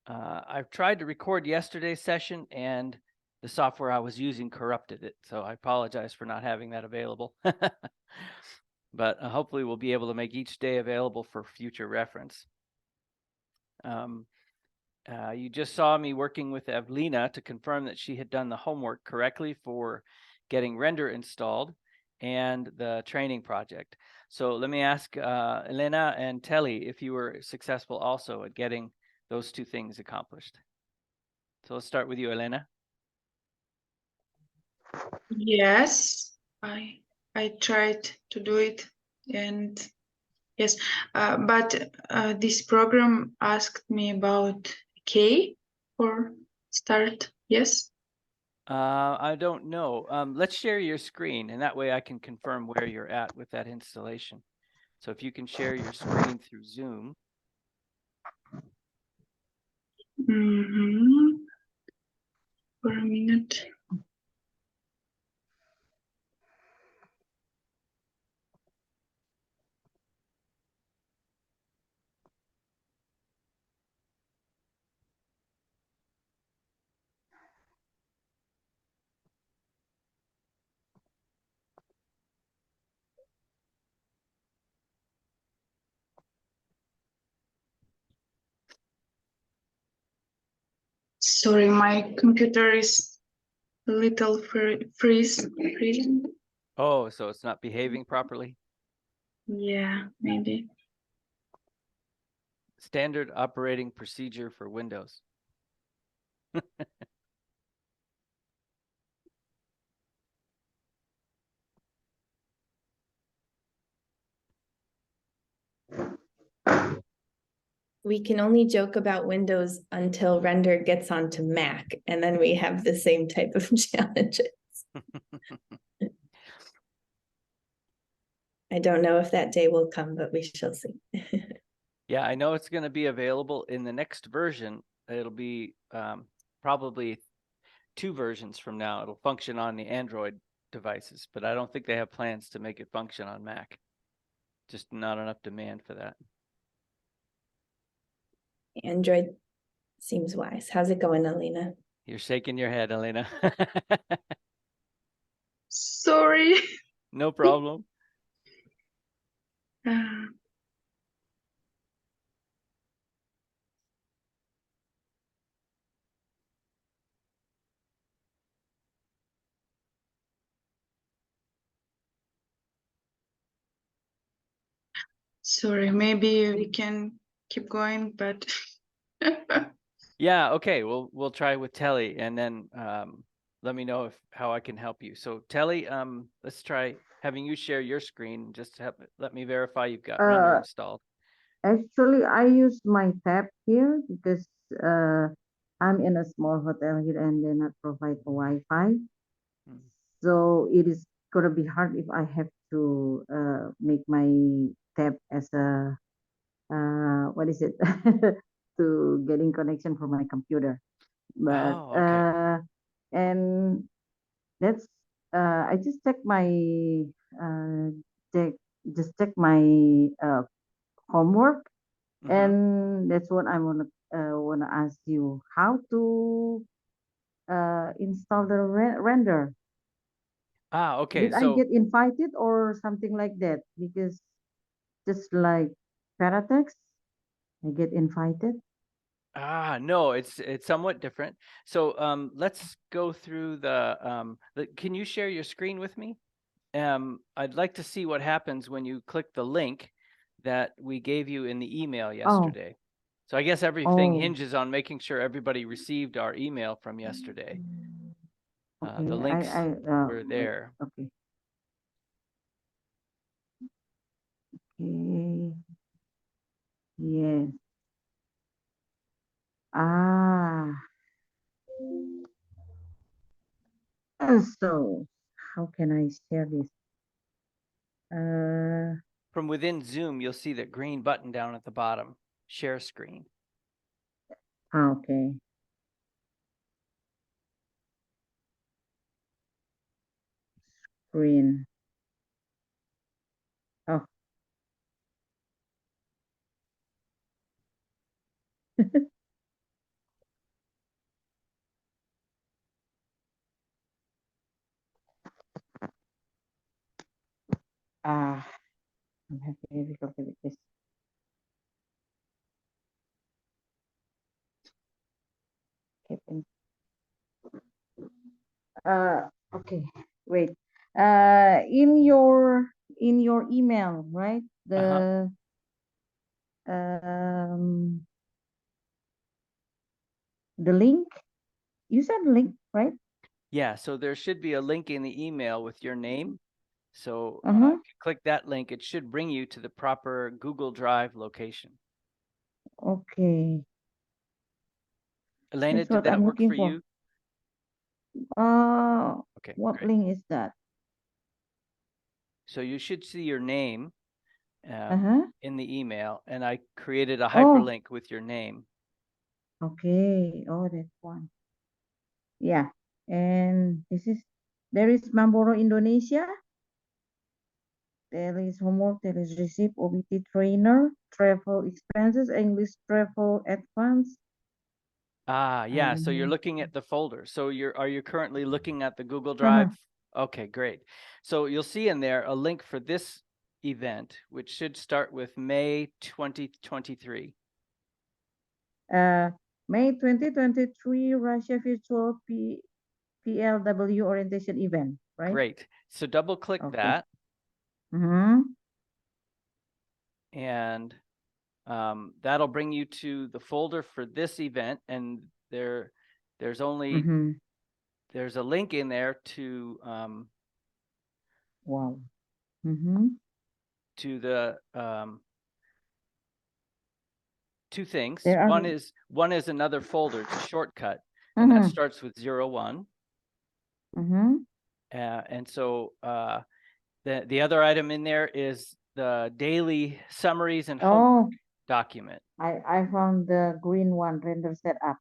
I've tried to record yesterday's session and the software I was using corrupted it. So I apologize for not having that available. But hopefully we'll be able to make each day available for future reference. You just saw me working with Evelina to confirm that she had done the homework correctly for getting Render installed and the training project. So let me ask Elena and Telly if you were successful also at getting those two things accomplished. So let's start with you, Elena. Yes, I tried to do it, and yes, but this program asked me about K for start. Yes. I don't know. Let's share your screen, and that way I can confirm where you're at with that installation. So if you can share your screen through Zoom. For a minute. Sorry, my computer is a little freezing. Oh, so it's not behaving properly? Yeah, maybe. Standard operating procedure for Windows. We can only joke about Windows until Render gets onto Mac, and then we have the same type of challenges. I don't know if that day will come, but we shall see. Yeah, I know it's going to be available in the next version. It'll be probably 2 versions from now. It'll function on the Android devices, but I don't think they have plans to make it function on Mac. Just not enough demand for that. Android seems wise. How's it going, Alina? You're shaking your head, Elena. Sorry. No problem. Sorry, maybe we can keep going, but Yeah, okay. We'll try with Telly, and then let me know how I can help you. So Telly, let's try having you share your screen. Just to let me verify you've got Render installed. Actually, I use my tab here because I'm in a small hotel here and they not provide Wi-Fi. So it is gonna be hard if I have to make my tab as a what is it to getting connection from my computer. But Oh, okay. And that's I just check my uh, check check my homework, and that's what I wanna ask you how to install the render. Ah, okay. Did I So get invited or something like that? Because just like Paratext, I get invited. no, it's somewhat different. So let's go through can you share your screen with me? I'd like to see what happens when you click the link that we gave you in the email yesterday. So I guess everything hinges on making sure everybody received our email from yesterday. Okay, The links were there. Okay. Okay. Yes. Ah. So how can I share this? From within Zoom, you'll see that green button down at the bottom, share screen. Okay. Screen. Oh. I'm having difficulty with this. Keep in. Okay, wait. In your email, right? The link. You said link, right? Yeah, so there should be a link in the email with your name. So if Uh-huh. you click that link, it should bring you to the proper Google Drive location. Okay. Elena, That's did what that I'm work looking for for. you? Okay, What great. link is that? So you should see your name Uh-huh. in the email, and I created a Oh. hyperlink with your name. Okay. Oh, that one. Yeah. And there is Mamboro Indonesia. There is homework, there is receipt, OBT trainer, travel expenses, English travel advance. Ah, yeah. So you're Mhm. looking at the folder. So are you currently looking at the Google Uh-huh. Drive? Okay, great. So you'll see in there a link for this event, which should start with May 2023. May 2023 Russia virtual PLW orientation event, right? Great. So double click Okay. that, Mm-hmm. and that'll bring you to the folder for this event. And there's only Mm-hmm. there's a link in there to Wow. Mm-hmm. to the two things. There are. One is another folder. It's a shortcut, and that Mm-hmm. starts with 01. Mm-hmm. And so the other item in there is the daily summaries and homework Oh, document. I found the green one, render setup.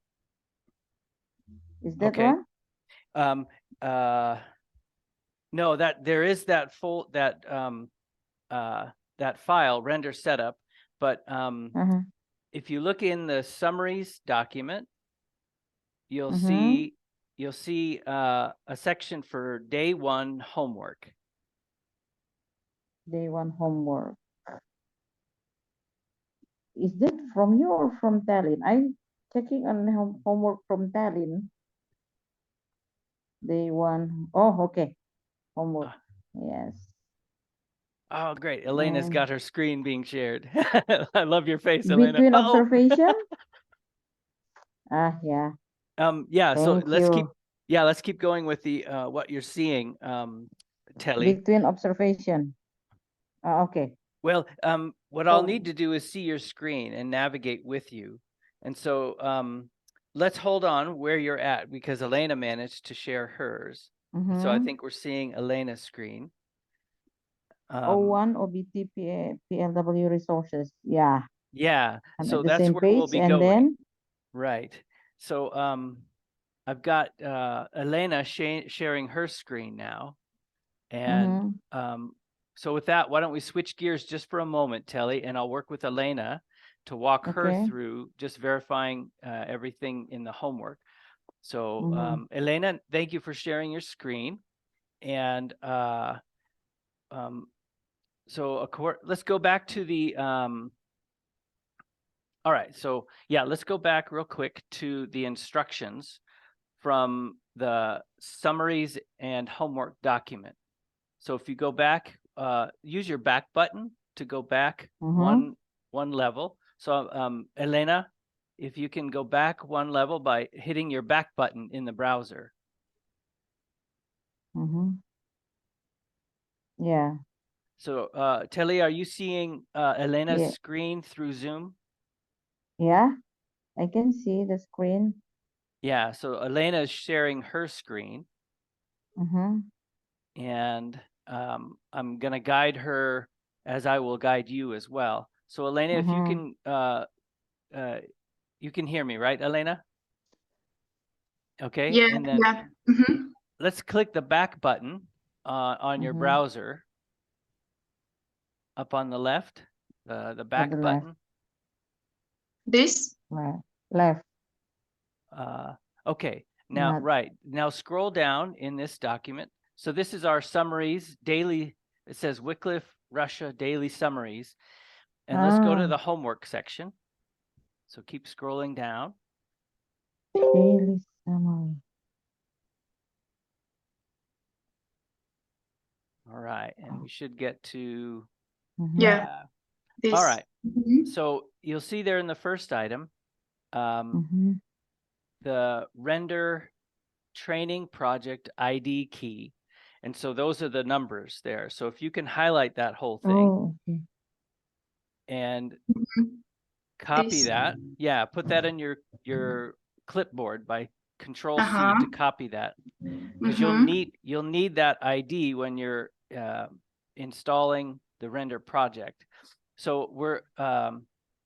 Is that Okay. one? No, that there is that that file render setup, but Uh-huh. if you look in the summaries document, you'll Mm-hmm. see a section for day 1 homework. Day one homework. Is that from you or from Tallinn? I'm checking on homework from Tallinn. Day one. Oh, okay. Homework. Yes. Oh, great. Elena's And got her screen being shared. I love your face, Elena. between Uh-oh. observation. Yeah. Yeah, so Thank let's you. keep going with the what you're seeing, Telly. Between observation. Okay. Well, what I'll So, need to do is see your screen and navigate with you. And so let's hold on where you're at, because Elena managed to share hers. And so I mhm. think we're seeing Elena's screen. O1 OBT PLW resources. Yeah. Yeah, I'm so at the that's same where we'll page, be and going. then Right. So I've got Elena sharing her screen now. And so with that, why don't we switch gears just for a moment, Telly, and I'll work with Elena to walk her okay. through just verifying everything in the homework. So Mhm. Elena, thank you for sharing your screen. And so let's go back to the all right, so yeah, let's go back real quick to the instructions from the summaries and homework document. So if you go back, use your back button to go back Mhm. one level. So Elena, if you can go back one level by hitting your back button in the browser. Mhm. Yeah. So Telly, are you seeing Elena's Yeah. screen through Zoom? Yeah. I can see the screen. Yeah, so Elena is sharing her screen. Mhm. And I'm going to guide her as I will guide you as well. So Elena, if you can hear me, right, Elena? Okay, Yeah, and then yeah. Mhm. let's click the back button on your Mhm. browser up on the left, the On back the left. button. This? Right. Left. Okay, now, Not. right, now scroll down in this document. So this is our summaries daily. It says Wycliffe Russia daily summaries. And let's go to Ah. the homework section. So keep scrolling down. Daily summary. All right. And we should get to, Mhm. Yeah. This. all right. Mhm. So you'll see there in the first item, Mhm. the render training project ID key. And so those are the numbers there. So if you can highlight that whole thing Oh, okay. and Mhm. copy This. that. Yeah, put that in your clipboard by Control C Uh-huh. to copy that. Because you'll need that ID when you're installing the render project. So we're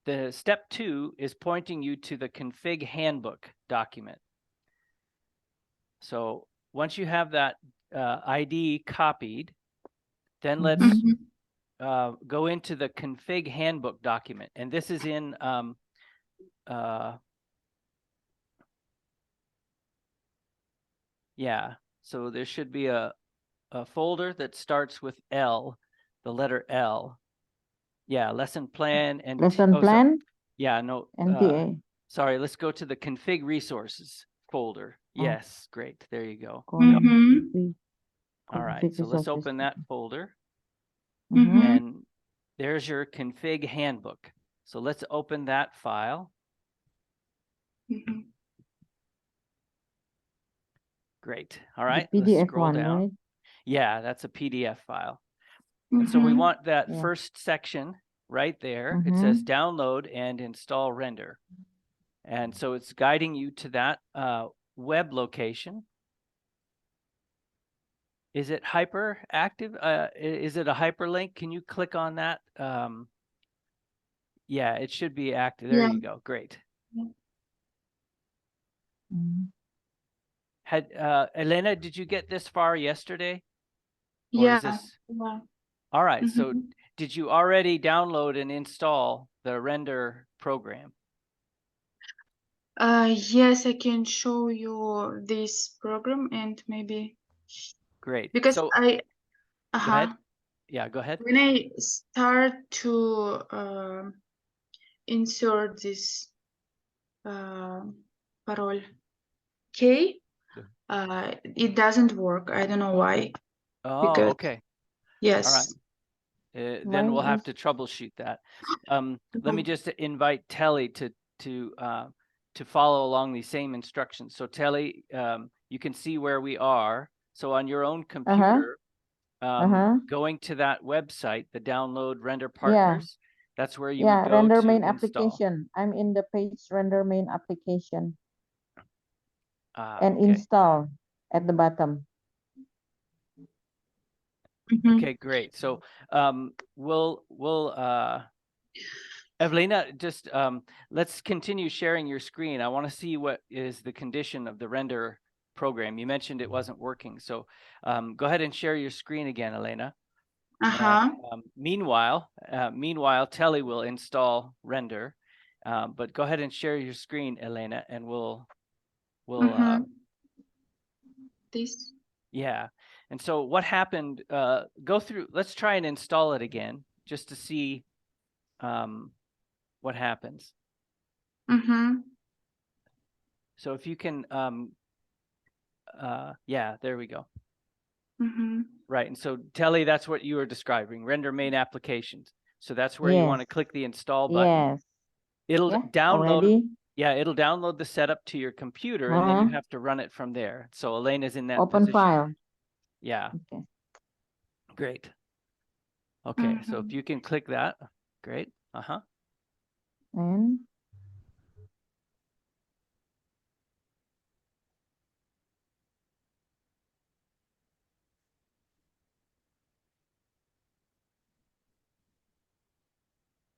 the step 2 is pointing you to the config handbook document. So once you have that ID copied, then let's Mhm. go into the config handbook document. And this is in yeah, so there should be a folder that starts with L, the letter L. Yeah, lesson plan and Lesson plan, yeah, no, NTA. sorry, let's go to the config resources folder. Oh. Yes, great. There you go. Mhm. All right, so let's open that folder Mhm. and there's your config handbook. So let's open that file. Mhm. Great. All right, The let's PDF scroll one, down. right? Yeah, that's a PDF file. And so we want that first section right there. It says download and install render. And so it's guiding you to that web location. Is it hyperactive? Is it a hyperlink? Can you click on that? Yeah, it should be active. There you go. Great. Mhm. Had Elena, did you get this far yesterday? Or Yeah. is this... Yeah. All right. So Mhm. did you already download and install the render program? Yes, I can show you this program and maybe Great. because So I go ahead. Yeah, go ahead. when I start to insert this parole key, it doesn't work. I don't know why. Oh, Because okay. yes. All right. Then we'll Mine have is- to troubleshoot that. Let me just invite Telly to follow along these same instructions. So Telly, you can see where we are. So on your own computer, going to that website, the download render partners, that's where you would Yeah, go render to main install. application. I'm in the page render main application and Okay. install at the bottom. Mhm. Okay, great. So we'll Evelina, just let's continue sharing your screen. I want to see what is the condition of the render program. You mentioned it wasn't working. So go ahead and share your screen again, Elena. Uh-huh. And, meanwhile, Telly will install render. But go ahead and share your screen, Elena, and we'll This. yeah. And so what happened, go through, let's try and install it again just to see what happens. So if you can, yeah, there we go. Right. And so Telly, that's what you were describing, render main applications. So that's where you want to click the install button. Yes. It'll Yeah, download. already. Yeah, it'll download the setup to your computer and then you have to run it from there. So Elena's in that Open position. file. Yeah. Okay. Great. Okay. So if you can click that, great. And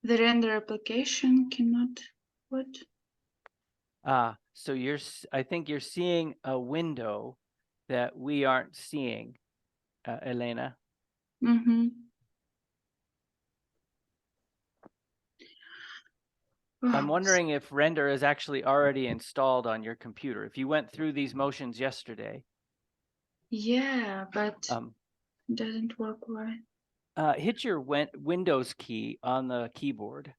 The render application cannot. What? So I think you're seeing a window that we aren't seeing, Elena. I'm wondering if render is actually already installed on your computer. If you went through these motions yesterday. Yeah, but doesn't work right. hit your Windows key on the keyboard.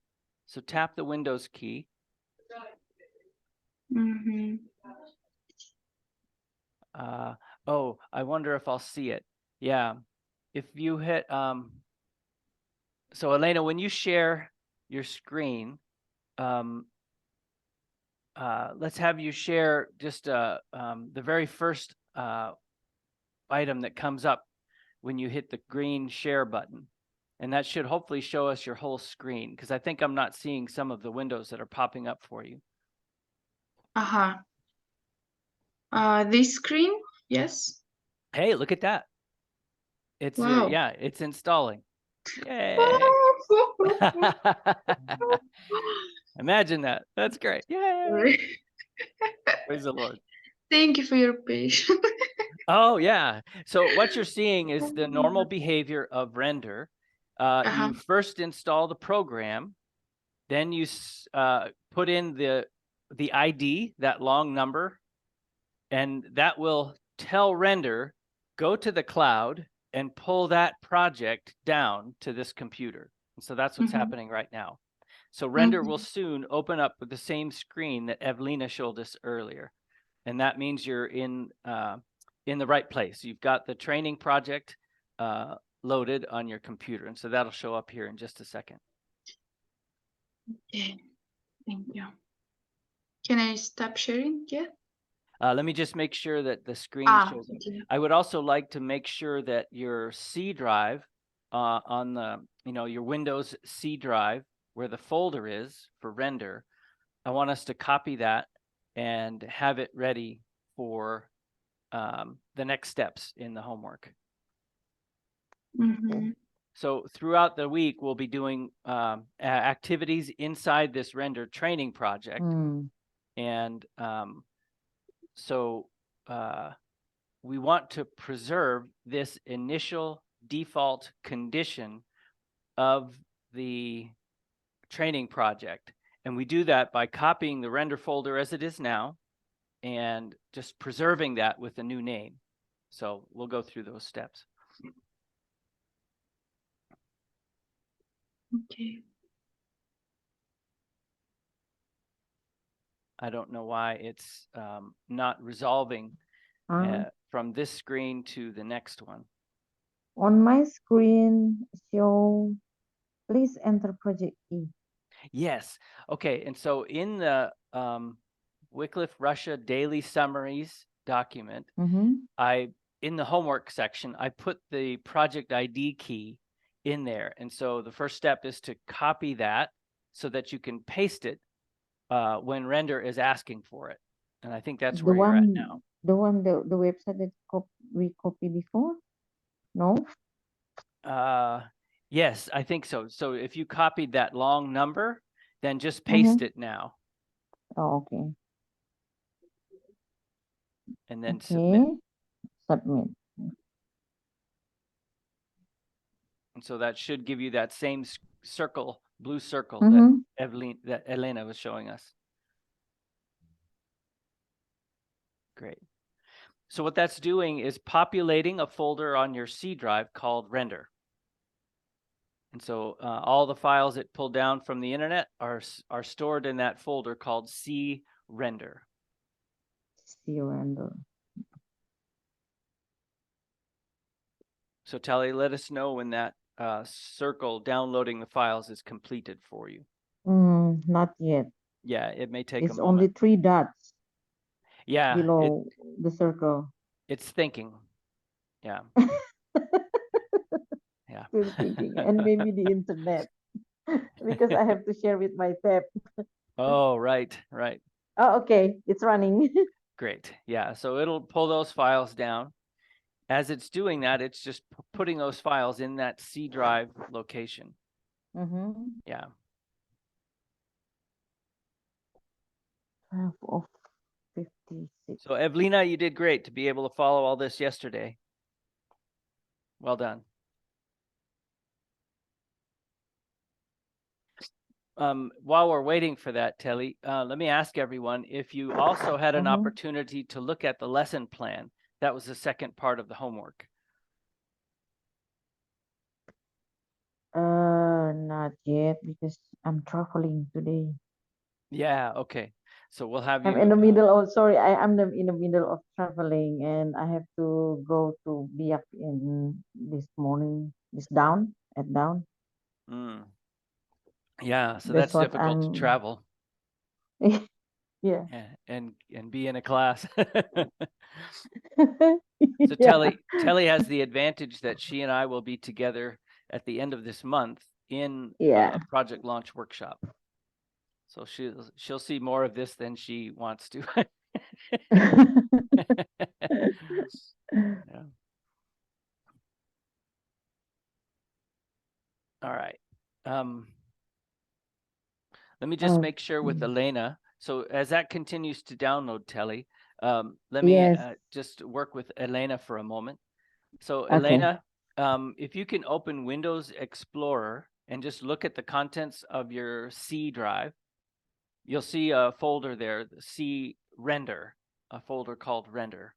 So tap the Windows key. Mm-hmm. Oh, I wonder if I'll see it. Yeah. If you hit, so Elena, when you share your screen, let's have you share just the very first item that comes up when you hit the green share button. And that should hopefully show us your whole screen, because I think I'm not seeing some of the windows that are popping up for you. Uh-huh. This screen? Yes. Hey, look at that. It's Wow. yeah, it's installing. Yay. Imagine that. That's great. Yay. Praise the Lord. Thank you for your patience. Oh, yeah. So what you're seeing is the normal behavior of render. Uh-huh. You first install the program, then you put in the ID, that long number, and that will tell render, go to the cloud and pull that project down to this computer. And so that's what's Mhm. happening right now. So render Mhm. will soon open up with the same screen that Evelina showed us earlier. And that means you're in the right place. You've got the training project loaded on your computer. And so that'll show up here in just a second. Okay. Thank you. Can I stop sharing? Yeah. Let me just make sure that the screen shows up. Okay. I would also like to make sure that your C drive on the, your Windows C drive, where the folder is for render, I want us to copy that and have it ready for the next steps in the homework. Mm-hmm. So throughout the week, we'll be doing activities inside this render training project. Mm. And so we want to preserve this initial default condition of the training project. And we do that by copying the render folder as it is now and just preserving that with a new name. So we'll go through those steps. Okay. I don't know why it's not resolving from this screen to the next one. On my screen, show, please enter project key. Yes. Okay. And so in the Wycliffe Russia daily summaries document, Mm-hmm. in the homework section, I put the project ID key in there. And so the first step is to copy that so that you can paste it when render is asking for it. And I think that's The where you're at one, now. the website that we copied before? No? Yes, I think so. So if you copied that long number, then just paste it now Oh, okay. and then Okay. submit. Submit. And so that should give you that same circle, blue circle Mm-hmm. that Elena was showing us. Great. So what that's doing is populating a folder on your C drive called render. And so all the files it pulled down from the internet are stored in that folder called C render. C render. So Tally, let us know when that circle downloading the files is completed for you. Not yet. Yeah, it may take It's a moment. only 3 dots Yeah, below the circle. it's thinking. Yeah. Yeah. Still thinking. And maybe the internet. Because I have to share with my tab. Oh, right, right. Oh, okay. It's running. Great. Yeah. So it'll pull those files down. As it's doing that, it's just putting those files in that C drive location. Mm-hmm. Yeah. 12 of 56. So Evelina, you did great to be able to follow all this yesterday. Well done. While we're waiting for that, Telly, let me ask everyone if you also had an opportunity to look at the lesson plan. That was the second part of the homework. not yet because I'm traveling today. Yeah, okay. So we'll have I'm you in the middle of, sorry, I'm in the middle of traveling and I have to go to Biak in this morning, at down. mm. Yeah, so That's that's what difficult to I'm, travel yeah. and be in a class. So Yeah. Telly has the advantage that she and I will be together at the end of this month in Yeah. a project launch workshop. So she'll see more of this than she wants to. Yeah. All right. Let me just make sure with Okay. Elena. So as that continues to download, Telly, let me Yes. just work with Elena for a moment. So Okay. Elena, if you can open Windows Explorer and just look at the contents of your C drive, you'll see a folder there, the C render, a folder called render.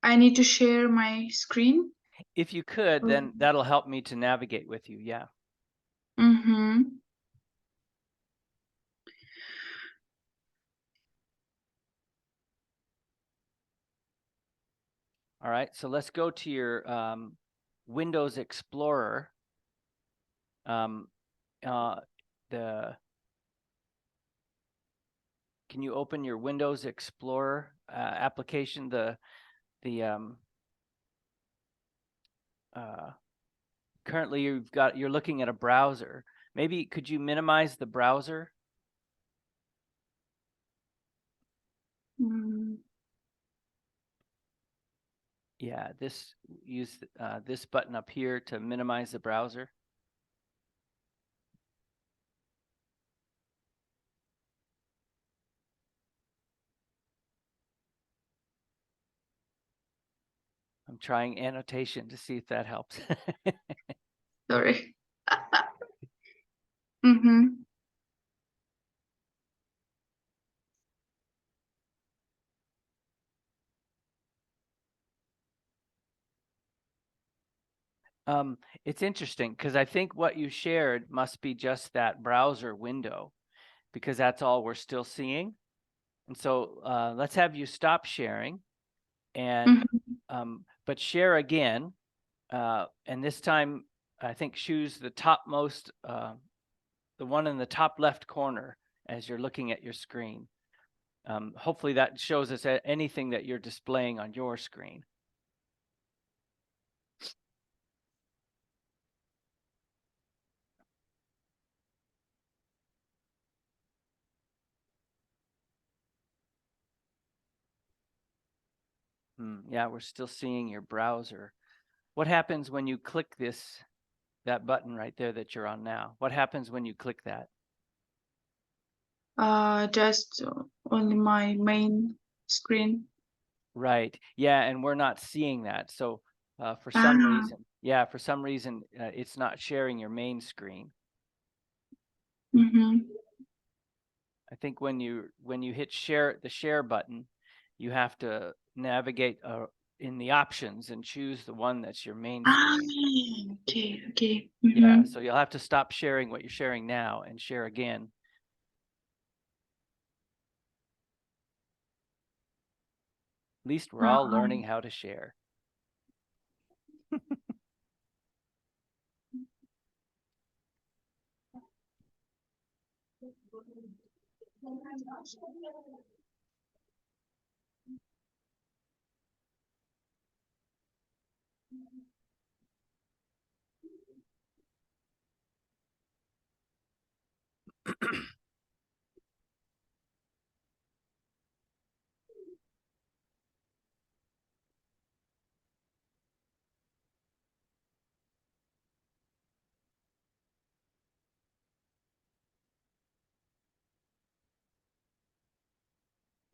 I need to share my screen. If you could, then that'll help me to navigate with you. Yeah. Mm-hmm. All right. So let's go to your Windows Explorer. Can you open your Windows Explorer application? Currently you're looking at a browser. Maybe could you minimize the browser? Mm. Yeah, use this button up here to minimize the browser. I'm trying annotation to see if that helps. Sorry. Mm-hmm. It's interesting because I think what you shared must be just that browser window because that's all we're still seeing. And so let's have you stop sharing and but share again. And this time, I think choose the topmost, the one in the top left corner as you're looking at your screen. Hopefully that shows us anything that you're displaying on your screen. Yeah, we're still seeing your browser. What happens when you click that button right there that you're on now? What happens when you click that? Just on my main screen. Right. Yeah, and we're not seeing that. So for some reason, it's not sharing your main screen. Mm-hmm. I think when you hit the share button, you have to navigate in the options and choose the one that's your main screen. Okay. Yeah, Mm-hmm. so you'll have to stop sharing what you're sharing now and share again. At least we're all learning how to share.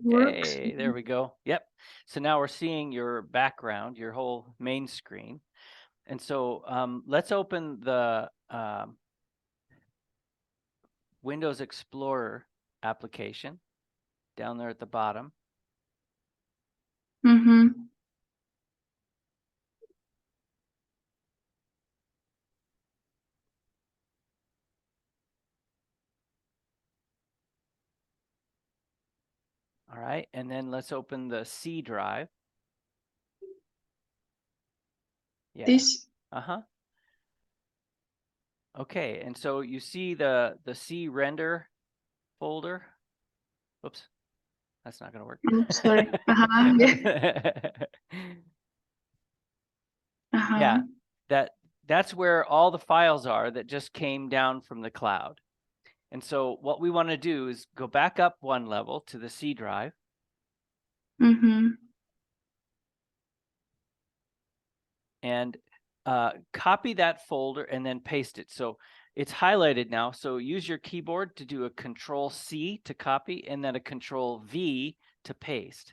Works. Hey, there we go. Yep. So now we're seeing your background, your whole main screen. And so let's open the Windows Explorer application down there at the bottom. Mm-hmm. All right, and then let's open the C drive. Yeah. This. Uh-huh. Okay, and so you see the C render folder. Oops, that's not gonna work. I'm sorry. Uh-huh. Yeah. Uh-huh. Yeah, that's where all the files are that just came down from the cloud. And so what we want to do is go back up one level to the C drive. Mm-hmm. And copy that folder and then paste it. So it's highlighted now. So use your keyboard to do a Control-C to copy and then a Control-V to paste.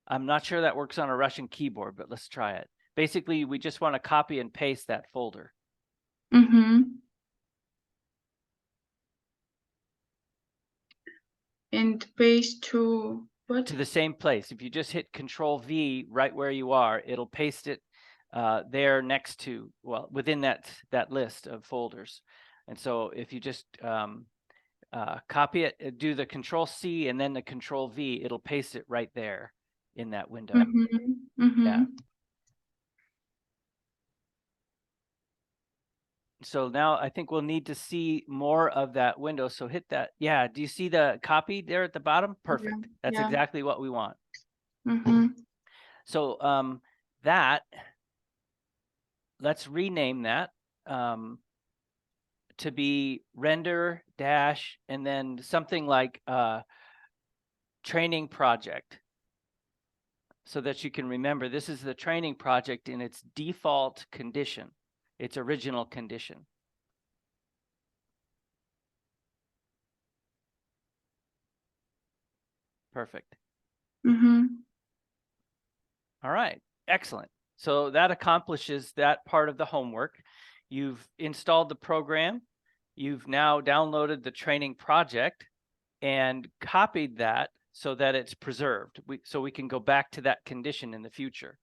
I'm not sure that works on a Russian keyboard, but let's try it. Basically, we just want to copy and paste that folder. Mm-hmm. And paste to what? To the same place. If you just hit Control-V right where you are, it'll paste it there next to, well, within that list of folders. And so if you just copy it, do the Control-C and then the Control-V, it'll paste it right there in that window. Mm-hmm. Mm-hmm. Yeah. So now I think we'll need to see more of that window. So hit that. Yeah. Do you see the copy there at the bottom? Perfect. That's Yeah. exactly what we want. Mm-hmm. So that, let's rename that to be render dash and then something like training project, so that you can remember this is the training project in its default condition, its original condition. Perfect. Mm-hmm. All right, excellent. So that accomplishes that part of the homework. You've installed the program. You've now downloaded the training project and copied that so that it's preserved. So we can go back to that condition in the future.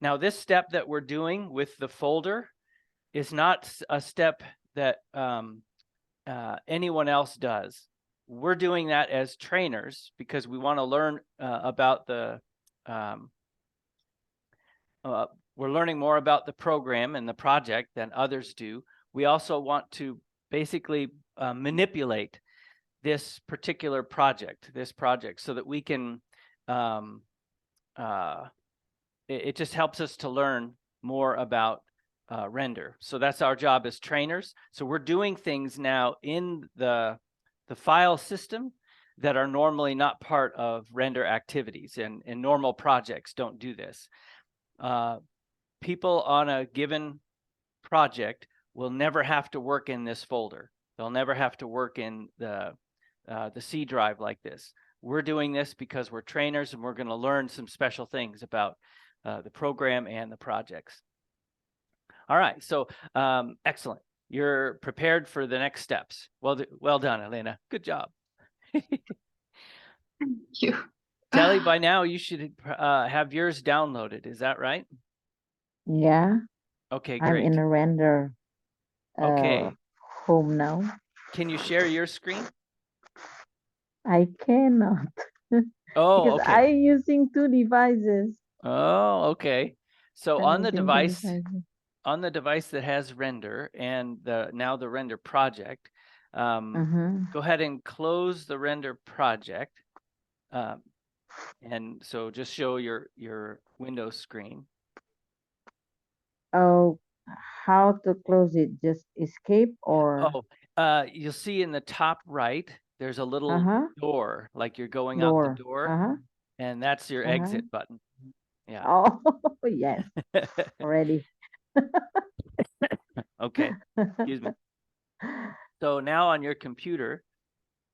Now, this step that we're doing with the folder is not a step that anyone else does. We're doing that as trainers because we want to learn about the we're learning more about the program and the project than others do. We also want to basically manipulate this particular project, so that we can, it just helps us to learn more about render. So that's our job as trainers. So we're doing things now in the file system that are normally not part of render activities, and normal projects don't do this. People on a given project will never have to work in this folder. They'll never have to work in the C drive like this. We're doing this because we're trainers and we're going to learn some special things about the program and the projects. All right, so excellent. You're prepared for the next steps. Well done, Elena. Good job. Thank you. Telly, by now you should have yours downloaded. Is that right? Yeah, Okay, I'm great. in a render Okay. home now. Can you share your screen? I cannot Oh, because okay. I'm using two devices. Oh, okay. So I'm on the using two device, devices. on the device that has render and now the render project, Mhm. go ahead and close the render project. And so just show your Windows screen. Oh, how to close it? Just escape or You'll see in the top right, there's a little Uh-huh. door, like you're going out the door, Uh-huh. and that's your Uh-huh. exit button. Yeah. Oh, yes, already. Okay, excuse me. So now on your computer,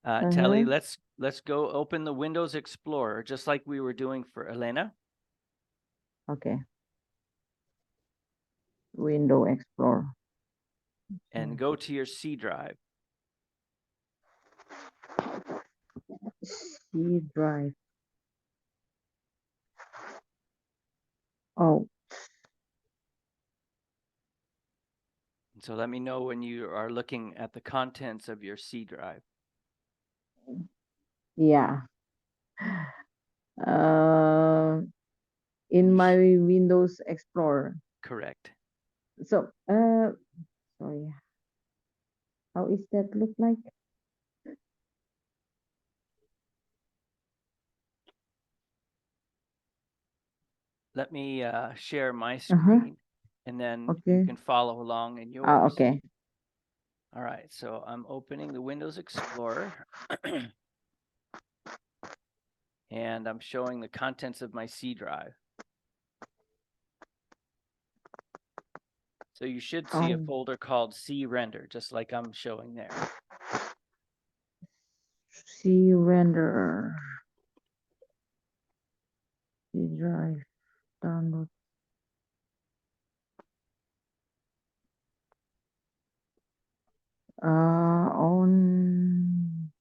Telly, let's go open the Windows Explorer, just like we were doing for Elena. Okay. Window Explorer. and go to your C drive. C drive. Oh, And so let me know when you are looking at the contents of your C drive. yeah. In my Windows Explorer. Correct. So, sorry. How is that look like? Let me share my Uh-huh. screen, and then you Okay. can follow along in yours. Ah, okay. All right, so I'm opening the Windows Explorer. And I'm showing the contents of my C drive. So you should see a Oh. folder called C render, just like I'm showing there. C renderer. C drive. Download. On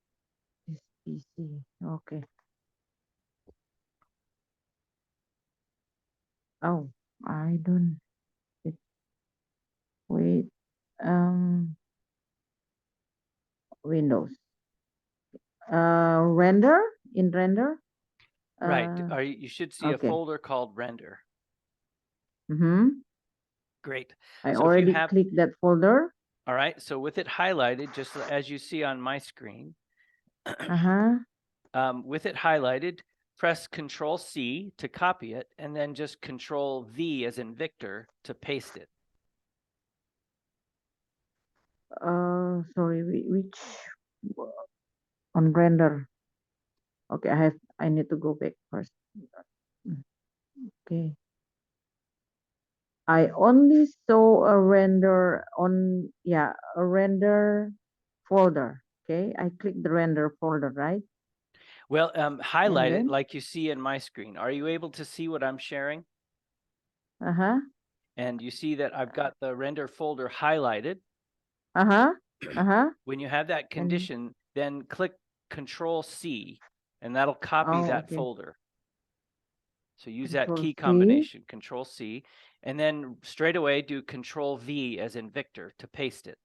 this PC. Okay. Oh, I don't. It, wait. Windows. Render in render. Right. You should see a okay. folder called render. Great. I So if you already have- clicked that folder. All right. So with it highlighted, just as you see on my screen, with it highlighted, press Control C to copy it, and then just Control V as in Victor to paste it. Sorry, which on render? Okay, I need to go back first. Okay. I only saw a render on, a render folder. Okay, I click the render folder, right? Well, highlight it then? like you see in my screen. Are you able to see what I'm sharing? And you see that I've got the render folder highlighted. When you have that condition, then click Control C, and that'll copy that okay. folder. So use that Control key C. combination, Control C, and then straight away do Control V as in Victor to paste it.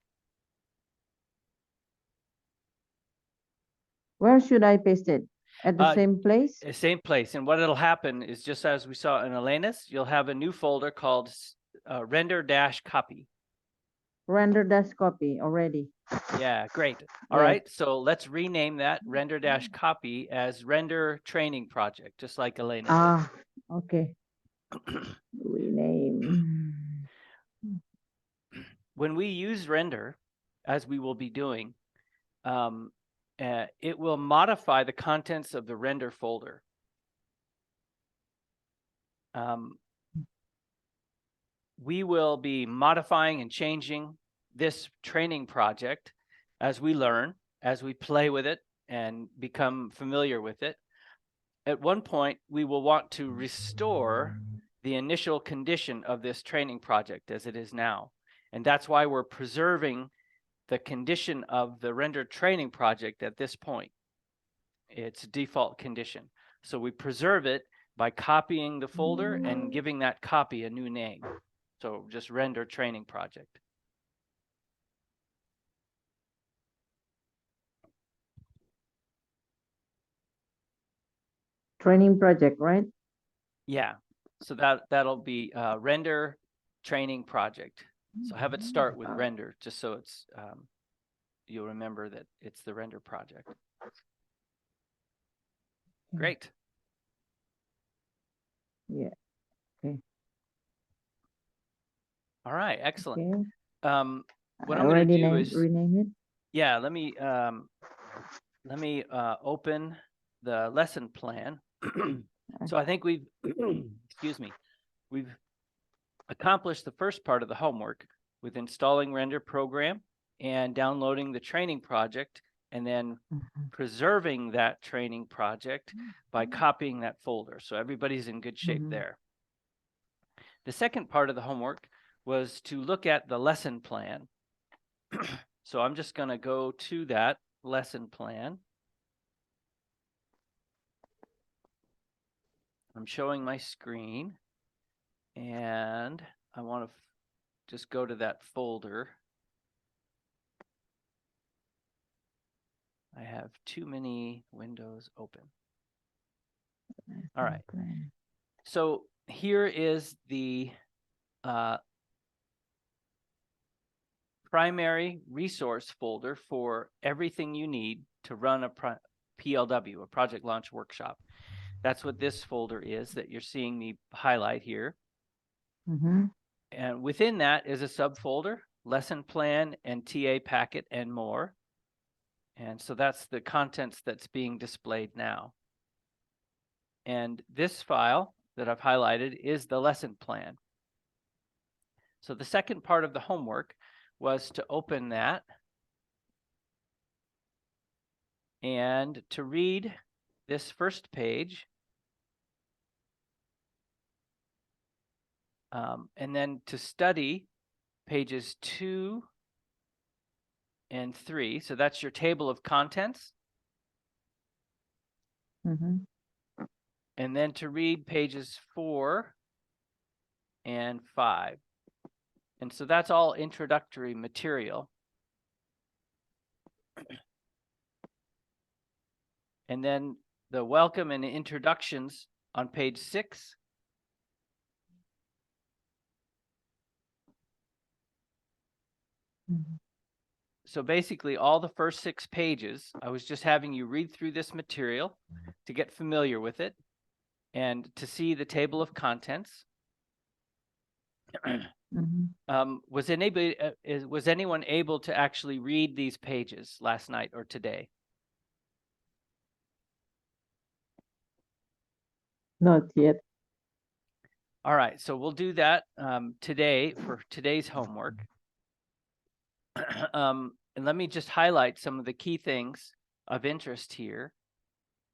Where should I paste it? At the same place? Same place. And what it'll happen is just as we saw in Elena's, you'll have a new folder called render-copy. Render-copy already. Yeah, great. All Yes. right, so let's rename that render-copy as render training project, just like Elena Okay. Rename. When we use render, as we will be doing, it will modify the contents of the render folder. We will be modifying and changing this training project as we learn, as we play with it and become familiar with it. At one point, we will want to restore the initial condition of this training project as it is now. And that's why we're preserving the condition of the render training project at this point. It's default condition. So we preserve it by copying the folder and giving that copy a new name. So just render training project. Training project, right? Yeah. So that'll be render training project. So have it start with render, just so it's you'll remember that it's the render project. Great. Yeah. Okay. All right. Excellent. Okay. What I'm going to already do is rename it. yeah. Let me open the lesson plan. So I think we've excuse me. We've accomplished the first part of the homework with installing render program and downloading the training project, and then preserving that training project by copying that folder. So everybody's in good shape there. The second part of the homework was to look at the lesson plan. So I'm just going to go to that lesson plan. I'm showing my screen, and I want to just go to that folder. I have too many windows open. All right. So here is the primary resource folder for everything you need to run a PLW, a project launch workshop. That's what this folder is that you're seeing me highlight here. Mm-hmm. And within that is a subfolder, lesson plan and TA packet and more. And so that's the contents that's being displayed now. And this file that I've highlighted is the lesson plan. So the second part of the homework was to open that and to read this first page, and then to study pages 2 and 3. So that's your table of contents. Mm-hmm. And then to read pages 4 and 5. And so that's all introductory material. And then the welcome and introductions on page 6. Mm-hmm. So basically all the first 6 pages, I was just having you read through this material to get familiar with it and to see the table of contents. Mm-hmm. Was anyone able to actually read these pages last night or today? Not yet. All right, so we'll do that today for today's homework. And let me just highlight some of the key things of interest here.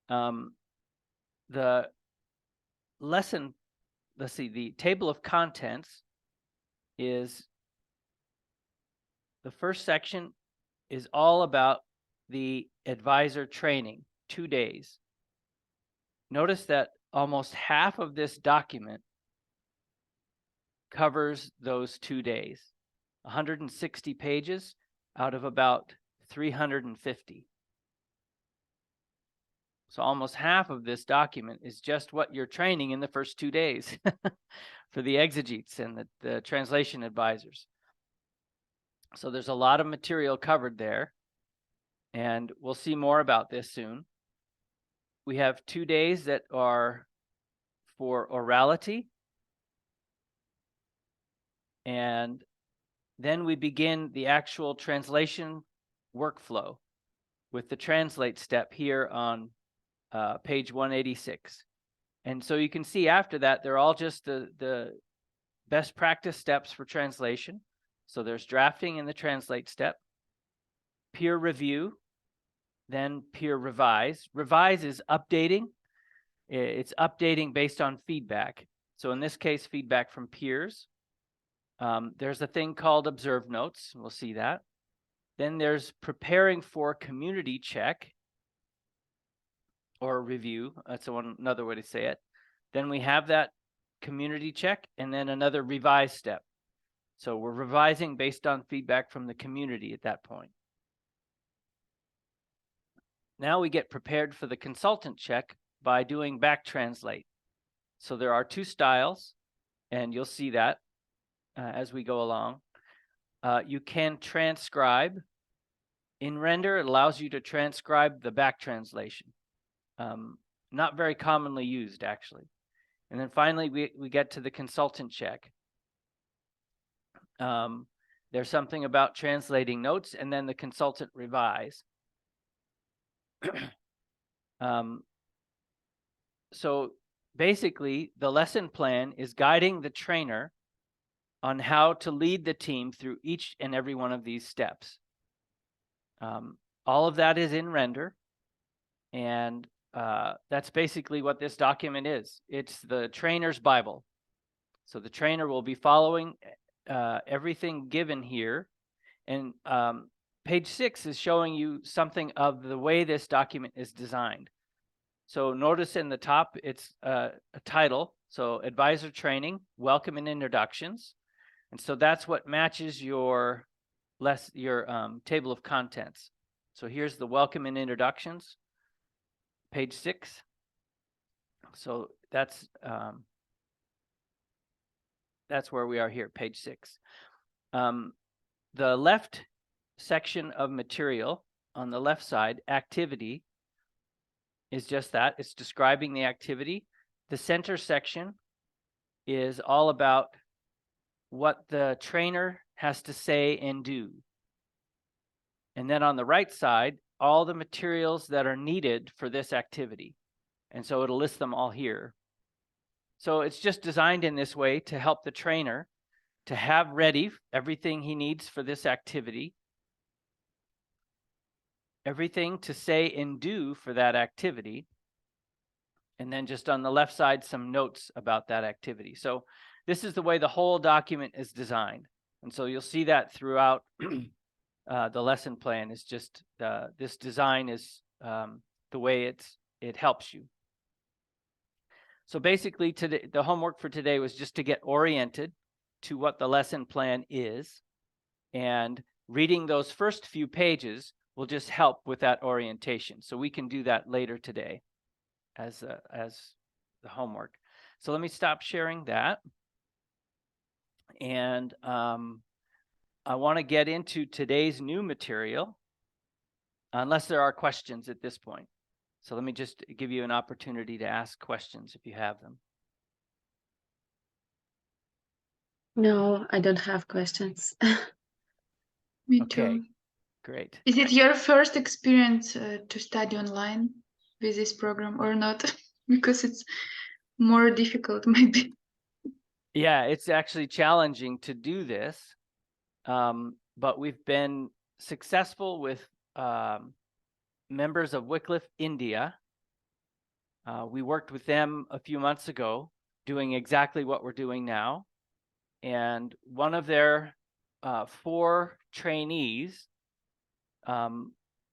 The lesson, let's see, the table of contents is, the first section is all about the advisor training, 2 days. Notice that almost half of this document covers those 2 days, 160 pages out of about 350. So almost half of this document is just what you're training in the first 2 days for the exegetes and the translation advisors. So there's a lot of material covered there, and we'll see more about this soon. We have 2 days that are for orality, and then we begin the actual translation workflow with the translate step here on page 186. And so you can see after that, they're all just the best practice steps for translation. So there's drafting in the translate step, peer review, then peer revise. Revise is updating. It's updating based on feedback. So in this case, feedback from peers. There's a thing called observe notes. We'll see that. Then there's preparing for community check or review. That's another way to say it. Then we have that community check and then another revise step. So we're revising based on feedback from the community at that point. Now we get prepared for the consultant check by doing back translate. So there are 2 styles, and you'll see that as we go along. You can transcribe. In Render, it allows you to transcribe the back translation. Not very commonly used, actually. And then finally, we get to the consultant check. There's something about translating notes and then the consultant revise. So basically, the lesson plan is guiding the trainer on how to lead the team through each and every one of these steps. All of that is in Render, and that's basically what this document is. It's the trainer's Bible. So the trainer will be following everything given here. And page 6 is showing you something of the way this document is designed. So notice in the top, it's a title. So advisor training, welcome and introductions. And so that's what matches your table of contents. So here's the welcome and introductions, page 6. So that's where we are here, page 6. The left section of material on the left side, activity, is just that. It's describing the activity. The center section is all about what the trainer has to say and do. And then on the right side, all the materials that are needed for this activity. And so it'll list them all here. So it's just designed in this way to help the trainer to have ready everything he needs for this activity, everything to say and do for that activity, and then just on the left side, some notes about that activity. So this is the way the whole document is designed. And so you'll see that throughout the lesson plan is just this design is the way it helps you. So basically today, the homework for today was just to get oriented to what the lesson plan is, and reading those first few pages will just help with that orientation. So we can do that later today as the homework. So let me stop sharing that. And I want to get into today's new material, unless there are questions at this point. So let me just give you an opportunity to ask questions if you have them. No, I don't have questions. Me Okay, too. great. Is it your first experience to study online with this program or not? Because it's more difficult, maybe. Yeah, it's actually challenging to do this, but we've been successful with members of Wycliffe India. We worked with them a few months ago doing exactly what we're doing now. And one of their 4 trainees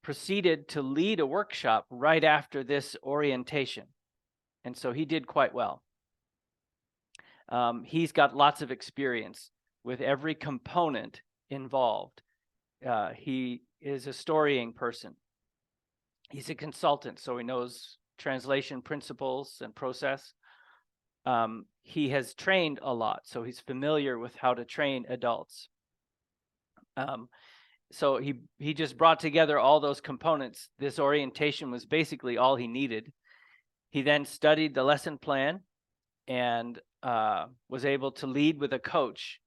proceeded to lead a workshop right after this orientation. And so he did quite well. He's got lots of experience with every component involved. He is a storying person. He's a consultant, so he knows translation principles and process. He has trained a lot, so he's familiar with how to train adults. So he just brought together all those components. This orientation was basically all he needed. He then studied the lesson plan and was able to lead with a coach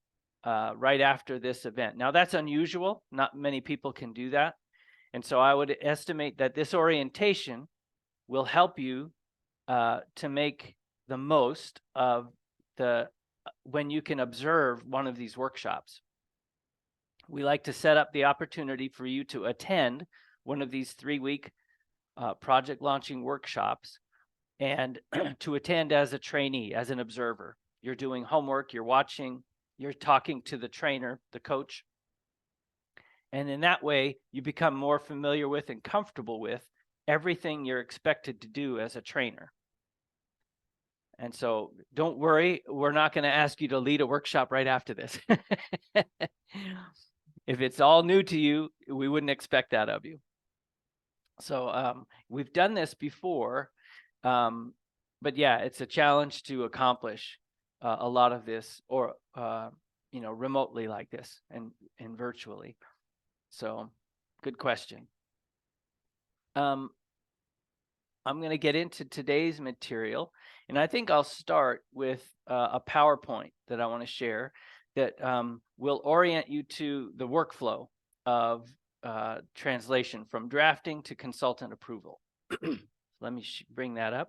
right after this event. Now that's unusual. Not many people can do that. And so I would estimate that this orientation will help you to make the most of when you can observe one of these workshops. We like to set up the opportunity for you to attend one of these 3-week project launching workshops, and to attend as a trainee, as an observer. You're doing homework, you're watching, you're talking to the trainer, the coach. And in that way, you become more familiar with and comfortable with everything you're expected to do as a trainer. And so don't worry, we're not going to ask you to lead a workshop right after this. If it's all new to you, we wouldn't expect that of you. So we've done this before, but yeah, it's a challenge to accomplish a lot of this, or remotely like this and virtually. So good question. I'm going to get into today's material, and I think I'll start with a PowerPoint that I want to share that will orient you to the workflow of translation from drafting to consultant approval. Let me bring that up.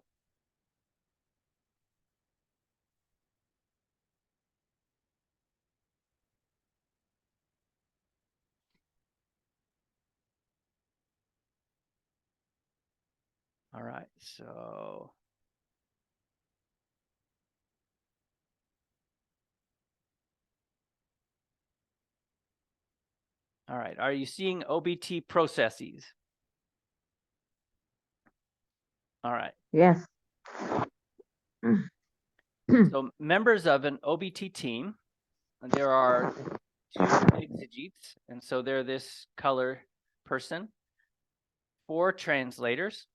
All right, so All right. Are you seeing OBT processes? All right. Yes. So members of an OBT team, there are 2 exegetes, and so they're this color person, 4 translators.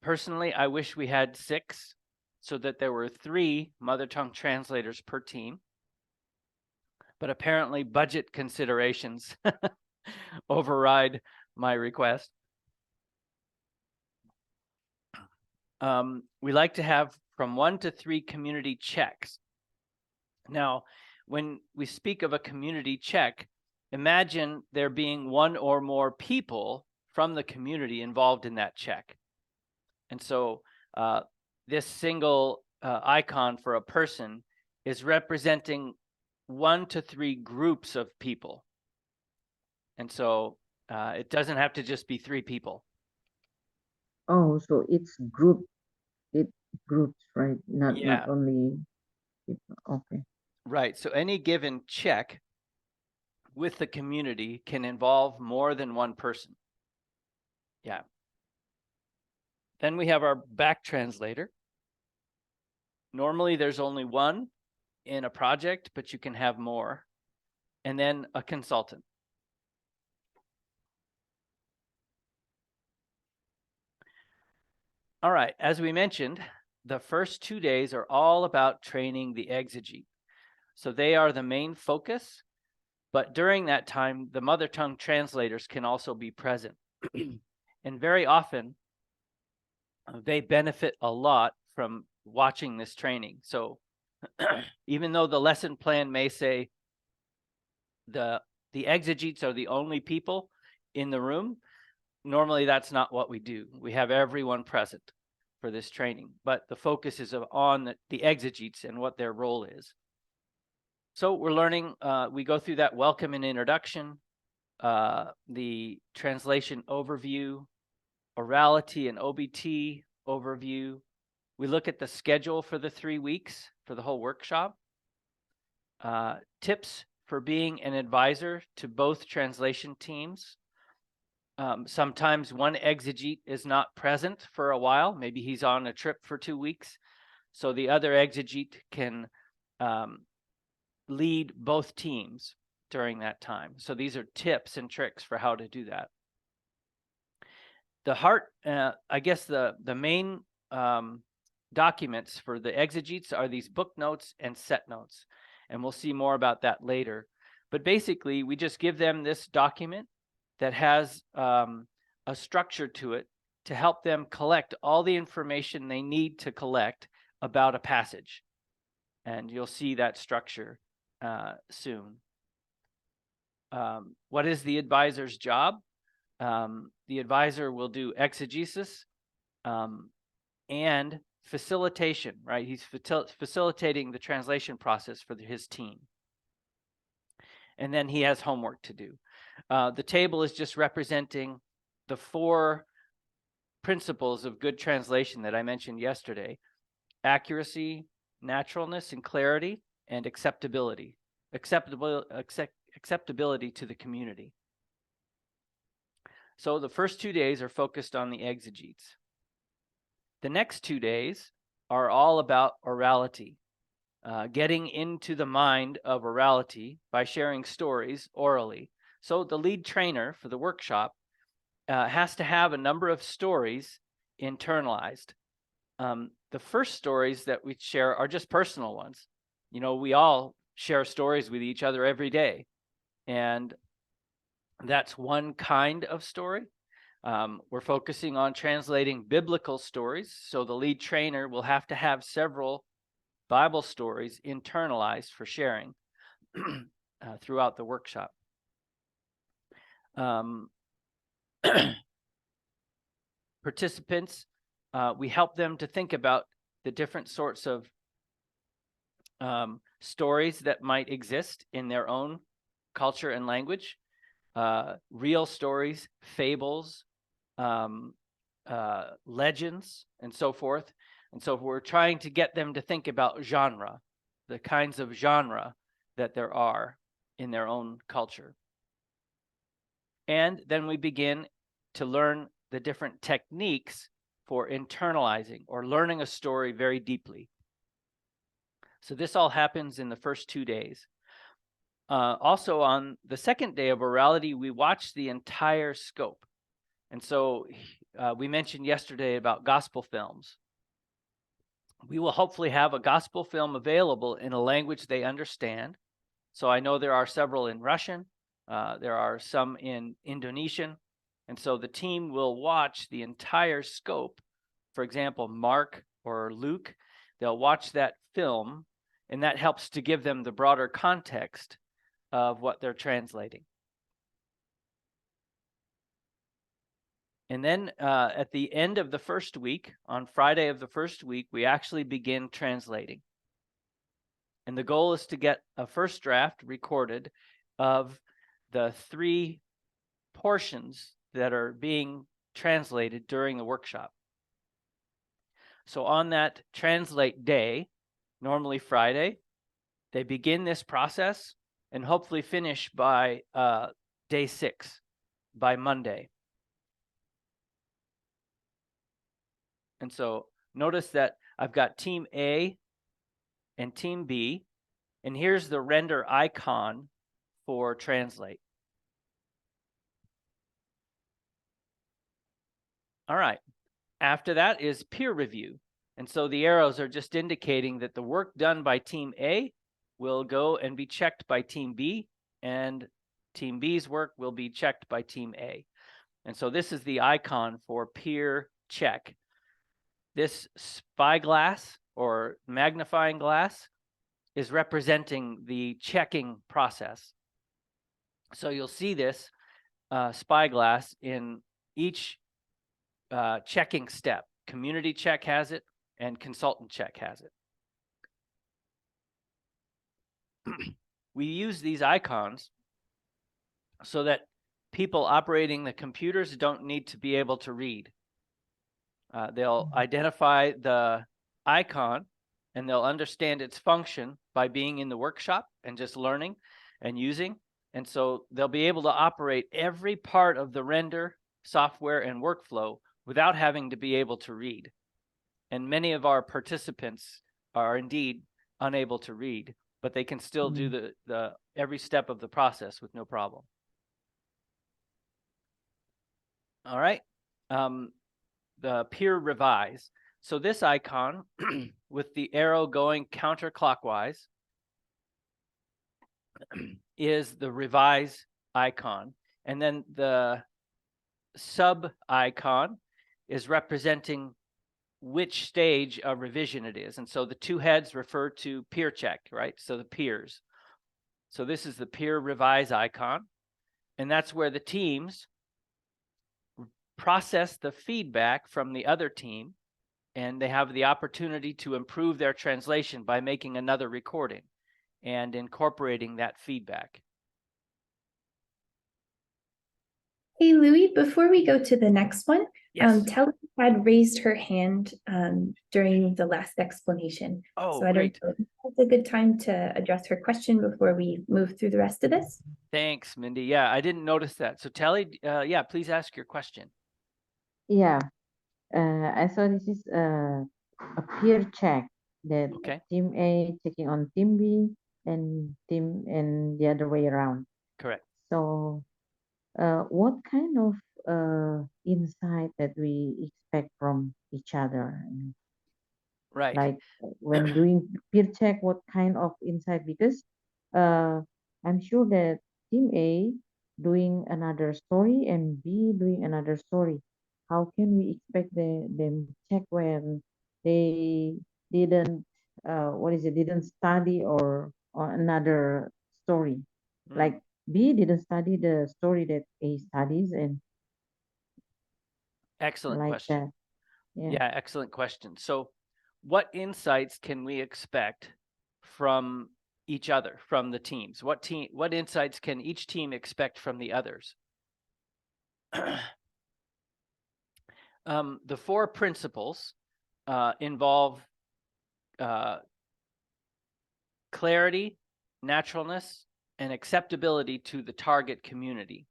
Personally, I wish we had 6 so that there were 3 mother tongue translators per team. But apparently budget considerations override my request. We like to have from 1 to 3 community checks. Now, when we speak of a community check, imagine there being 1 or more people from the community involved in that check. And so this single icon for a person is representing 1 to 3 groups of people. And so it doesn't have to just be 3 people. Oh, so it's groups, right? Not Yeah. only people. Okay. Right. So any given check with the community can involve more than 1 person. Yeah. Then we have our back translator. Normally there's only 1 in a project, but you can have more. And then a consultant. All right, as we mentioned, the first 2 days are all about training the exegete. So they are the main focus, but during that time, the mother tongue translators can also be present. And very often, they benefit a lot from watching this training. So even though the lesson plan may say the exegetes are the only people in the room, normally that's not what we do. We have everyone present for this training, but the focus is on the exegetes and what their role is. So we're learning, we go through that welcome and introduction, the translation overview, orality and OBT overview. We look at the schedule for the 3 weeks for the whole workshop, tips for being an advisor to both translation teams. Sometimes one exegete is not present for a while. Maybe he's on a trip for 2 weeks. So the other exegete can lead both teams during that time. So these are tips and tricks for how to do that. The heart, I guess the main documents for the exegetes are these book notes and set notes. And we'll see more about that later. But basically, we just give them this document that has a structure to it to help them collect all the information they need to collect about a passage. And you'll see that structure soon. What is the advisor's job? The advisor will do exegesis and facilitation, right? He's facilitating the translation process for his team. And then he has homework to do. The table is just representing the 4 principles of good translation that I mentioned yesterday: accuracy, naturalness and clarity, and acceptability. Acceptability to the community. So the first 2 days are focused on the exegetes. The next 2 days are all about orality, getting into the mind of orality by sharing stories orally. So the lead trainer for the workshop has to have a number of stories internalized. The first stories that we share are just personal ones. You know, we all share stories with each other every day. And that's one kind of story. We're focusing on translating biblical stories. So the lead trainer will have to have several Bible stories internalized for sharing throughout the workshop. Participants, we help them to think about the different sorts of stories that might exist in their own culture and language, real stories, fables, legends, and so forth. And so we're trying to get them to think about genre, the kinds of genre that there are in their own culture. And then we begin to learn the different techniques for internalizing or learning a story very deeply. So this all happens in the first 2 days. Also, on the second day of orality, we watch the entire scope. And so we mentioned yesterday about gospel films. We will hopefully have a gospel film available in a language they understand. So I know there are several in Russian, there are some in Indonesian, and so the team will watch the entire scope. For example, Mark or Luke, they'll watch that film, and that helps to give them the broader context of what they're translating. And then at the end of the first week, on Friday of the first week, we actually begin translating. And the goal is to get a first draft recorded of the 3 portions that are being translated during the workshop. So on that translate day, normally Friday, they begin this process and hopefully finish by day 6, by Monday. And so notice that I've got Team A and Team B, and here's the render icon for translate. All right, after that is peer review. And so the arrows are just indicating that the work done by Team A will go and be checked by Team B, and Team B's work will be checked by Team A. And so this is the icon for peer check. This spyglass or magnifying glass is representing the checking process. So you'll see this spyglass in each checking step. Community check has it, and consultant check has it. We use these icons so that people operating the computers don't need to be able to read. They'll identify the icon and they'll understand its function by being in the workshop and just learning and using. And so they'll be able to operate every part of the render software and workflow without having to be able to read. And many of our participants are indeed unable to read, but they can still do the every step of the process with no problem. All right. The peer revise. So this icon with the arrow going counterclockwise is the revise icon. And then the sub icon is representing which stage of revision it is. And so the 2 heads refer to peer check, right? So the peers. So this is the peer revise icon. And that's where the teams process the feedback from the other team, and they have the opportunity to improve their translation by making another recording and incorporating that feedback. Hey, Louis, before we go to the next one, Yes. Telly had raised her hand during the last explanation. Oh, So I great. don't know if it's a good time to address her question before we move through the rest of this. Thanks, Mindy. Yeah, I didn't notice that. So Telly, yeah, please ask your question. Yeah, I saw this is a peer check that Okay, Team A checking on Team B and the other way around. correct. So, what kind of insight that we expect from each other? Right. Like when doing peer check, what kind of insight? Because I'm sure that Team A doing another story and B doing another story. How can we expect them check when they didn't didn't study or another story? Mm, Like B didn't study the story that A studies and excellent like question. that. Yeah. Yeah, excellent question. So what insights can we expect from each other, from the teams? What insights can each team expect from the others? The 4 principles involve clarity, naturalness, and acceptability to the target community.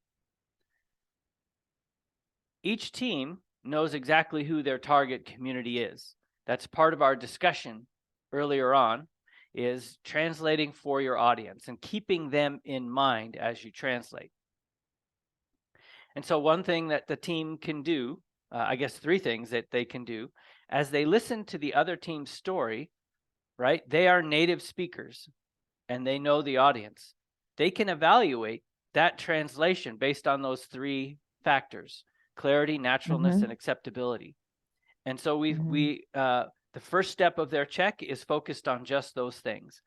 Each team knows exactly who their target community is. That's part of our discussion earlier on, is translating for your audience and keeping them in mind as you translate. And so one thing that the team can do, I guess 3 things that they can do, as they listen to the other team's story, right? They are native speakers and they know the audience. They can evaluate that translation based on those 3 factors: clarity, naturalness, Mhm. and acceptability. And so Mhm. the first step of their check is focused on just those things.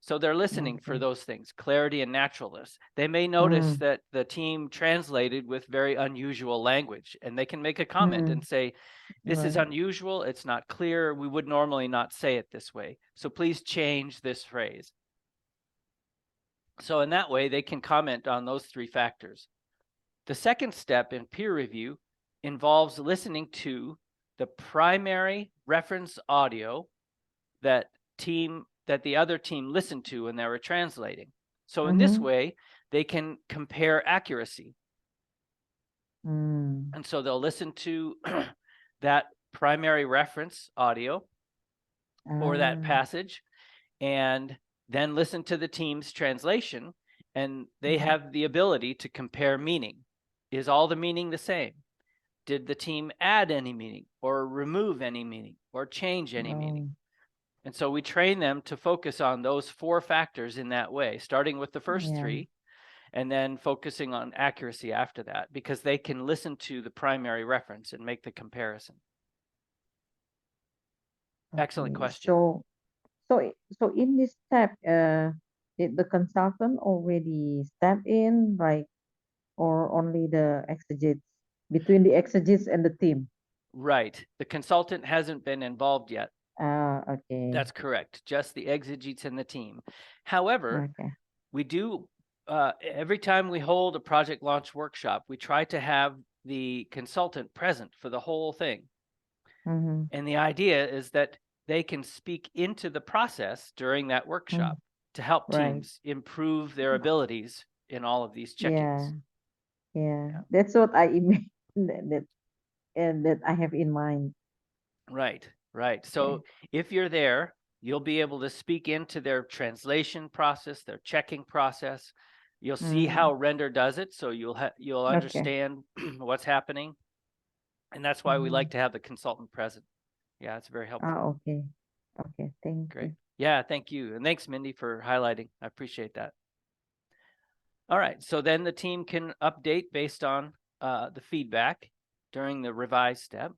So they're listening for Okay. those things: clarity and naturalness. They may notice Mm. that the team translated with very unusual language, and they can make a comment and Mm. say, this is Right. unusual, it's not clear, we would normally not say it this way, so please change this phrase. So in that way, they can comment on those 3 factors. The second step in peer review involves listening to the primary reference audio that the other team listened to when they were translating. So in this Mhm. way, they can compare accuracy. Mm. And so they'll listen to that primary reference audio or that Ah. passage, and then listen to the team's translation, and they Mhm. have the ability to compare meaning. Is all the meaning the same? Did the team add any meaning or remove any meaning or change any meaning? Oh. And so we train them to focus on those 4 factors in that way, starting with the first Yeah. 3 and then focusing on accuracy after that, because they can listen to the primary reference and make the comparison. Excellent Okay. question. So in this step, did the consultant already step in, like, or only the exegetes, between the exegetes and the team? Right. The consultant hasn't been involved yet. Okay. That's correct. Just the exegetes and the team. However, Okay. we do, every time we hold a project launch workshop, we try to have the consultant present for the whole thing. Mm-hmm. And the idea is that they can speak into the process during that workshop to help Right. teams improve their abilities in all of these check-ins. Yeah. Yeah. That's what I imagine that I have in mind. Right, right. So if you're there, you'll be able to speak into their translation process, their checking process. You'll see how Render does it, so you'll Okay. understand what's happening. And that's why we like Mhm. to have the consultant present. Yeah, it's very helpful. Okay. Okay. Thank Great. you. Yeah, thank you. And thanks, Mindy, for highlighting. I appreciate that. All right, so then the team can update based on the feedback during the revise step.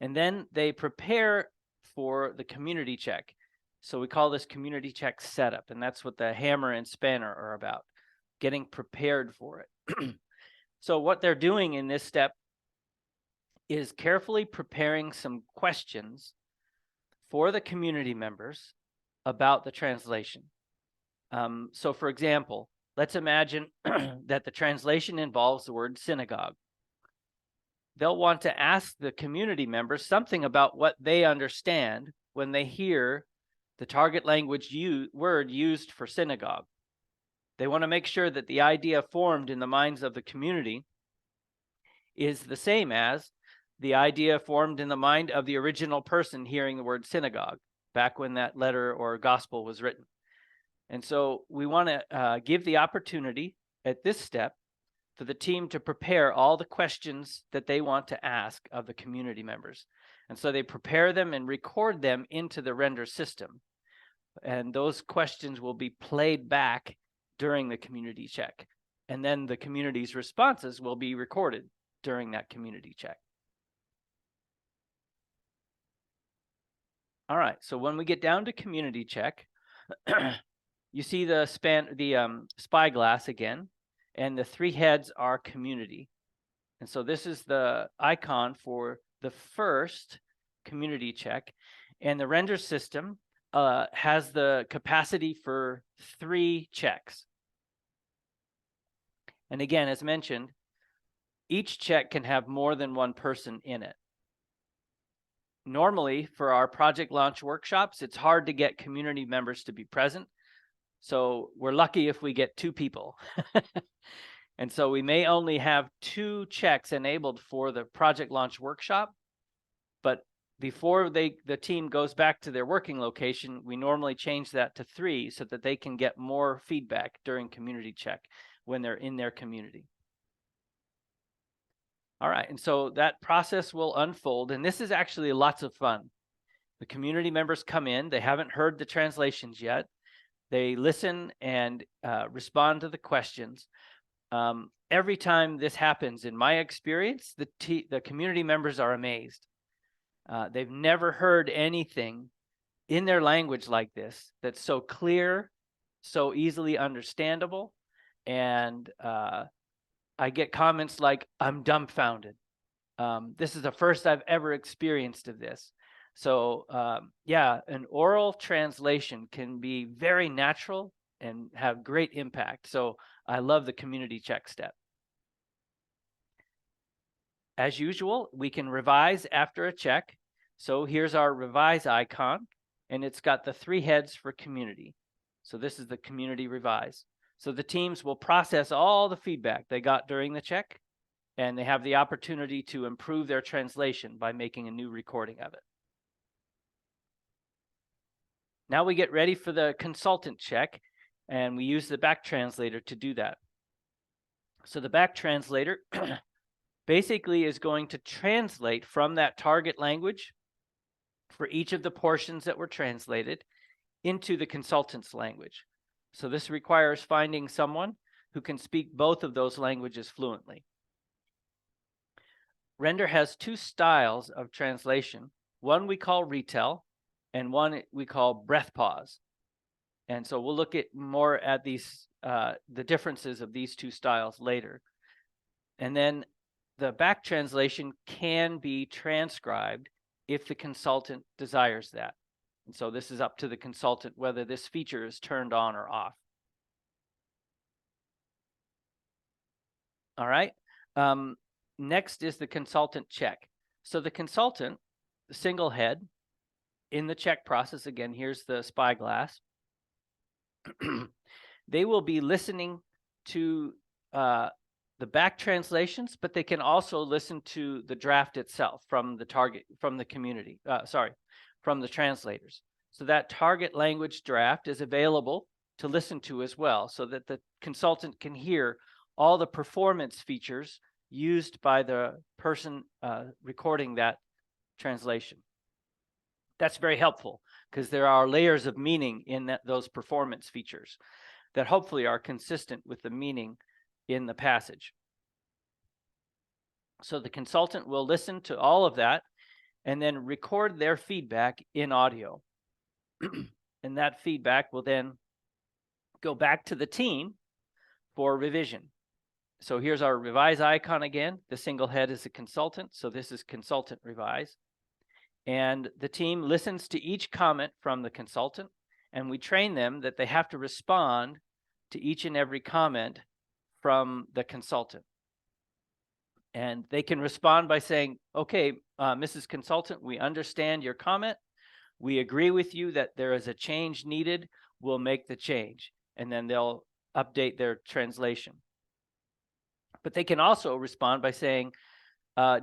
And then they prepare for the community check. So we call this community check setup, and that's what the hammer and spanner are about, getting prepared for it. So what they're doing in this step is carefully preparing some questions for the community members about the translation. So for example, let's imagine that the translation involves the word synagogue. They'll want to ask the community members something about what they understand when they hear the target language word used for synagogue. They want to make sure that the idea formed in the minds of the community is the same as the idea formed in the mind of the original person hearing the word synagogue back when that letter or gospel was written. And so we want to give the opportunity at this step for the team to prepare all the questions that they want to ask of the community members. And so they prepare them and record them into the Render system. And those questions will be played back during the community check. And then the community's responses will be recorded during that community check. All right, so when we get down to community check, you see the spyglass again, and the 3 heads are community. And so this is the icon for the first community check. And the Render system has the capacity for 3 checks. And again, as mentioned, each check can have more than 1 person in it. Normally, for our project launch workshops, it's hard to get community members to be present. So we're lucky if we get 2 people. And so we may only have 2 checks enabled for the project launch workshop, but before the team goes back to their working location, we normally change that to 3 so that they can get more feedback during community check when they're in their community. All right, and so that process will unfold, and this is actually lots of fun. The community members come in, they haven't heard the translations yet. They listen and respond to the questions. Every time this happens, in my experience, the community members are amazed. They've never heard anything in their language like this that's so clear, so easily understandable, and I get comments like, "I'm dumbfounded. This is the first I've ever experienced of this." So yeah, an oral translation can be very natural and have great impact. So I love the community check step. As usual, we can revise after a check. So here's our revise icon, and it's got the 3 heads for community. So this is the community revise. So the teams will process all the feedback they got during the check, and they have the opportunity to improve their translation by making a new recording of it. Now we get ready for the consultant check, and we use the back translator to do that. So the back translator basically is going to translate from that target language for each of the portions that were translated into the consultant's language. So this requires finding someone who can speak both of those languages fluently. Render has 2 styles of translation. One we call retell, and one we call breath pause. And so we'll look at more at these the differences of these 2 styles later. And then the back translation can be transcribed if the consultant desires that. And so this is up to the consultant whether this feature is turned on or off. All right. Next is the consultant check. So the consultant, the single head in the check process, again, here's the spyglass. They will be listening to the back translations, but they can also listen to the draft itself from the from the translators. So that target language draft is available to listen to as well, so that the consultant can hear all the performance features used by the person recording that translation. That's very helpful because there are layers of meaning in those performance features that hopefully are consistent with the meaning in the passage. So the consultant will listen to all of that and then record their feedback in audio. And that feedback will then go back to the team for revision. So here's our revise icon again. The single head is a consultant, so this is consultant revise. And the team listens to each comment from the consultant, and we train them that they have to respond to each and every comment from the consultant. And they can respond by saying, okay, Mrs. Consultant, we understand your comment. We agree with you that there is a change needed. We'll make the change. And then they'll update their translation. But they can also respond by saying,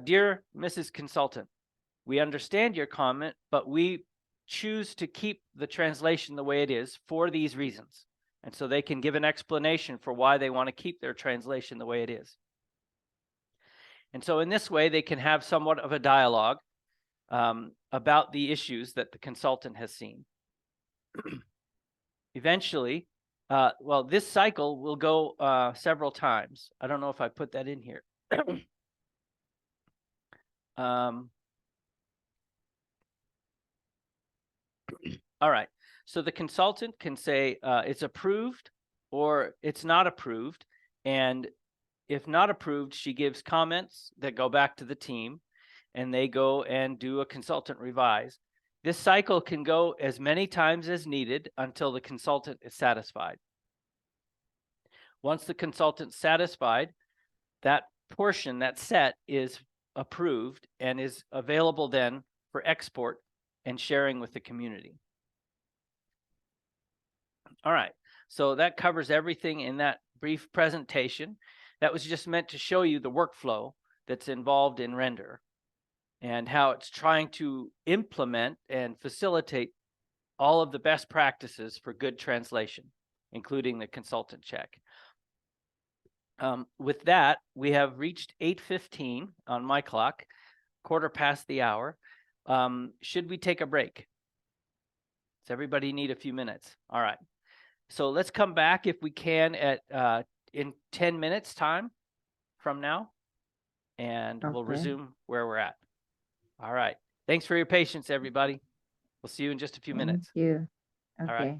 dear Mrs. Consultant, we understand your comment, but we choose to keep the translation the way it is for these reasons. And so they can give an explanation for why they want to keep their translation the way it is. And so in this way, they can have somewhat of a dialogue about the issues that the consultant has seen. Eventually, well, this cycle will go several times. I don't know if I put that in here. All right. So the consultant can say it's approved or it's not approved. And if not approved, she gives comments that go back to the team and they go and do a consultant revise. This cycle can go as many times as needed until the consultant is satisfied. Once the consultant's satisfied, that portion, that set is approved and is available then for export and sharing with the community. All right, so that covers everything in that brief presentation. that was just meant to show you the workflow that's involved in Render and how it's trying to implement and facilitate all of the best practices for good translation, including the consultant check. With that, we have reached 8:15 on my clock, quarter past the hour. Should we take a break? Does everybody need a few minutes? All right. So let's come back if we can at in 10 minutes time from now, and we'll Okay. resume where we're at. All right. Thanks for your patience, everybody. We'll see you in just a few Thank minutes. you. All right. Okay.